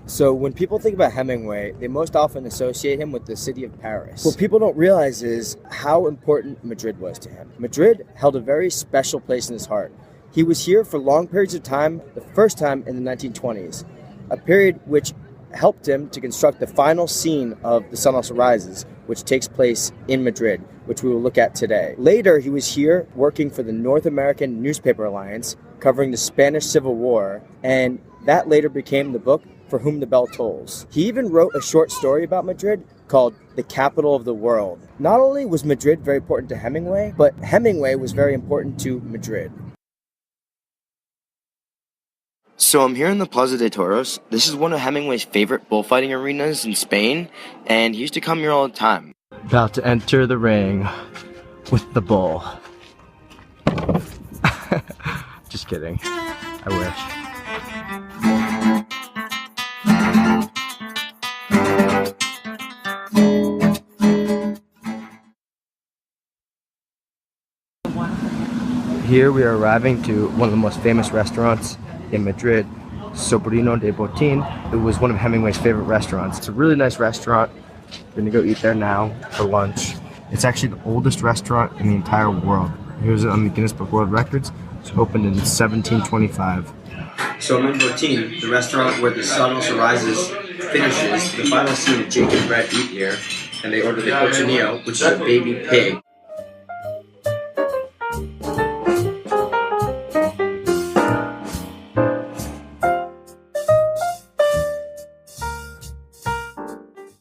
So when people think about Hemingway, they most often associate him with the city of Paris. What people don't realize is how important Madrid was to him. Madrid held a very special place in his heart. He was here for long periods of time, the first time in the 1920s, a period which helped him to construct the final scene of The Sun Also Rises, which takes place in Madrid, which we will look at today. Later, he was here working for the North American Newspaper Alliance, covering the Spanish Civil War, and that later became the book For Whom the Bell Tolls. He even wrote a short story about Madrid called The Capital of the World. Not only was Madrid very important to Hemingway, but Hemingway was very important to Madrid. So I'm here in the Plaza de Toros. This is one of Hemingway's favorite bullfighting arenas in Spain, and he used to come here all the time. About to enter the ring with the bull. Just kidding. I wish. Here we are arriving to one of the most famous restaurants in Madrid, Sobrino de Botín. It was one of Hemingway's favorite restaurants. It's a really nice restaurant. We're gonna go eat there now for lunch. It's actually the oldest restaurant in the entire world. Here's it on the Guinness Book of World Records. It was opened in 1725. So I'm in Botín, the restaurant where The Sun Also Rises finishes. The final scene of Jake and Brett eat here, and they order the cochinillo, which is a baby pig.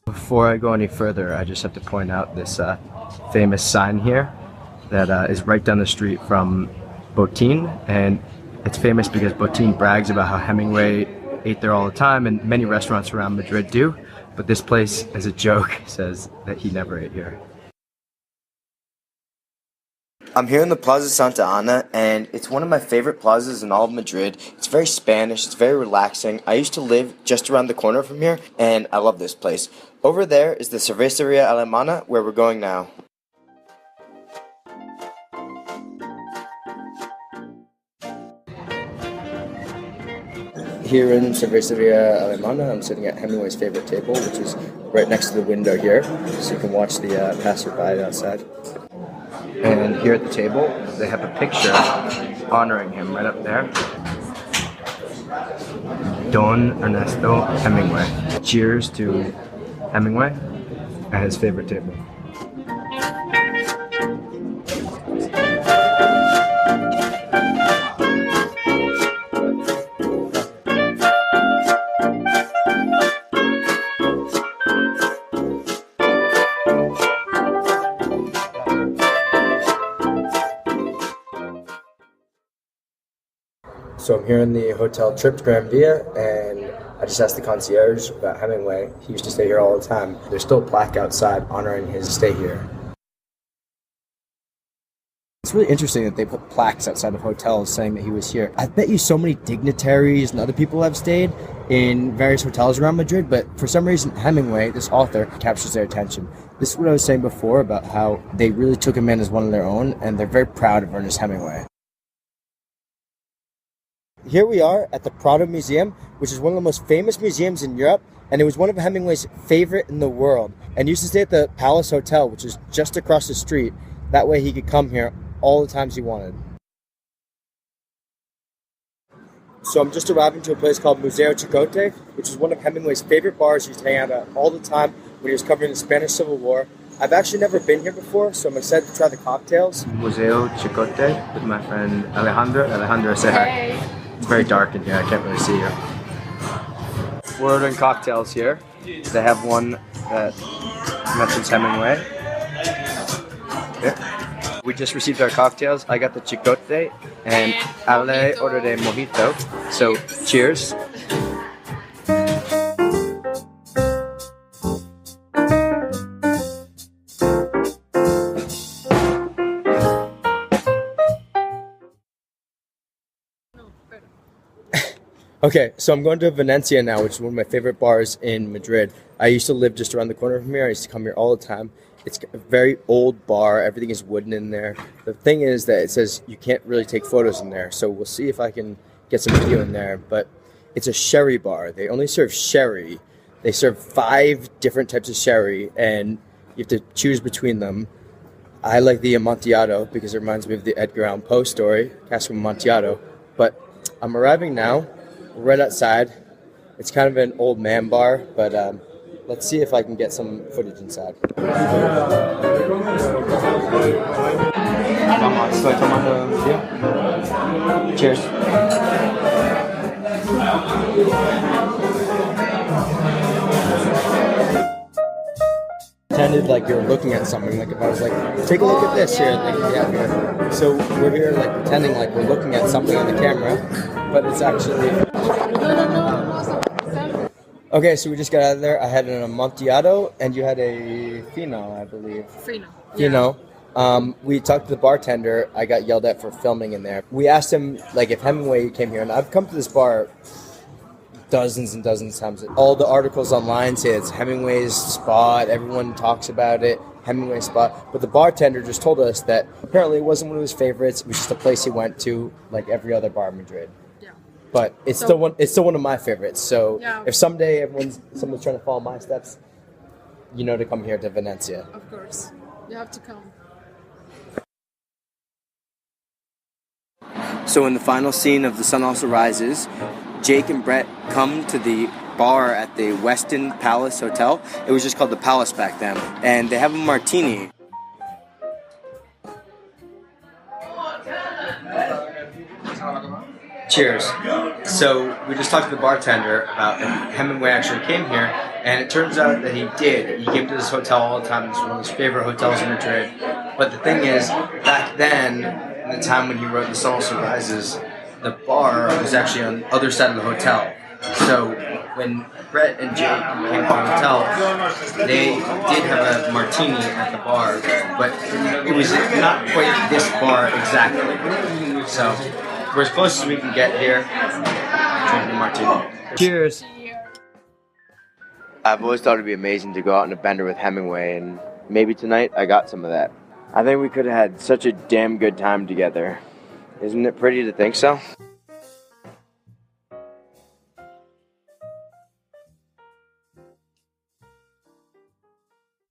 Before I go any further, I just have to point out this famous sign here that is right down the street from Botín, and it's famous because Botín brags about how Hemingway ate there all the time, and many restaurants around Madrid do, but this place, as a joke, says that he never ate here. I'm here in the Plaza Santa Ana, and it's one of my favorite plazas in all of Madrid. It's very Spanish, it's very relaxing. I used to live just around the corner from here, and I love this place. Over there is the Cerveceria Alemana, where we're going now. Here in Cerveceria Alemana, I'm sitting at Hemingway's favorite table, which is right next to the window here, so you can watch the passerby outside. And here at the table, they have a picture honoring him right up there. Don Ernesto Hemingway. Cheers to Hemingway at his favorite table. So I'm here in the hotel Trypticon Via, and I just asked the concierge about Hemingway. He used to stay here all the time. There's still a plaque outside honoring his stay here. It's really interesting that they put plaques outside of hotels saying that he was here. I bet you so many dignitaries and other people have stayed in various hotels around Madrid, but for some reason Hemingway, this author, captures their attention. This is what I was saying before about how they really took him in as one of their own, and they're very proud of Ernest Hemingway. Here we are at the Prado Museum, which is one of the most famous museums in Europe, and it was one of Hemingway's favorite in the world. And he used to stay at the Palace Hotel, which is just across the street. That way he could come here all the times he wanted. So I'm just arriving to a place called Museo Chicote, which is one of Hemingway's favorite bars he used to hang out at all the time when he was covering the Spanish Civil War. I've actually never been here before, so I'm excited to try the cocktails. Museo Chicote with my friend Alejandro. Alejandro, say hi. It's very dark in here, I can't really see you. We're ordering cocktails here. They have one that mentions Hemingway. Yeah. We just received our cocktails. I got the Chicote, and Ale ordered a mojito. So, cheers. Okay, so I'm going to Venecia now, which is one of my favorite bars in Madrid. I used to live just around the corner from here. I used to come here all the time. It's a very old bar. Everything is wooden in there. The thing is that it says you can't really take photos in there, so we'll see if I can get some video in there. But It's a sherry bar. They only serve sherry. They serve 5 different types of sherry, and you have to choose between them. I like the Amontillado because it reminds me of the Edgar Allan Poe story, Cask of Amontillado. But I'm arriving now. We're right outside. It's kind of an old man bar, but let's see if I can get some footage inside. Vamos, estoy tomando video. Cheers. Pretended like you're looking at something, like if I was like, take a look at this here, like, yeah, here. So we're here like pretending like we're looking at something on the camera, but it's actually... Okay, so we just got out of there. I had an Amontillado, and you had a Fino, I believe. Fino. We talked to the bartender. I got yelled at for filming in there. We asked him, like, if Hemingway came here, and I've come to this bar dozens and dozens of times. All the articles online say it's Hemingway's spot. Everyone talks about it, Hemingway's spot. But the bartender just told us that apparently it wasn't one of his favorites. It was just a place he went to, like every other bar in Madrid. Yeah. But it's still one of my favorites. So if someday someone's trying to follow my steps, you know to come here to Valencia. Of course, you have to come. So in the final scene of The Sun Also Rises, Jake and Brett come to the bar at the Westin Palace Hotel. It was just called the Palace back then. And they have a martini. Cheers. So we just talked to the bartender about if Hemingway actually came here, and it turns out that he did. He came to this hotel all the time. It's one of his favorite hotels in Madrid. But the thing is, back then, in the time when he wrote The Sun Also Rises, the bar was actually on the other side of the hotel. So when Brett and Jake came to the hotel, they did have a martini at the bar, but it was not quite this bar exactly. So we're as close as we can get here. Drinking a martini. Cheers. I've always thought it'd be amazing to go out on a bender with Hemingway, and maybe tonight I got some of that. I think we could have had such a damn good time together. Isn't it pretty to think so?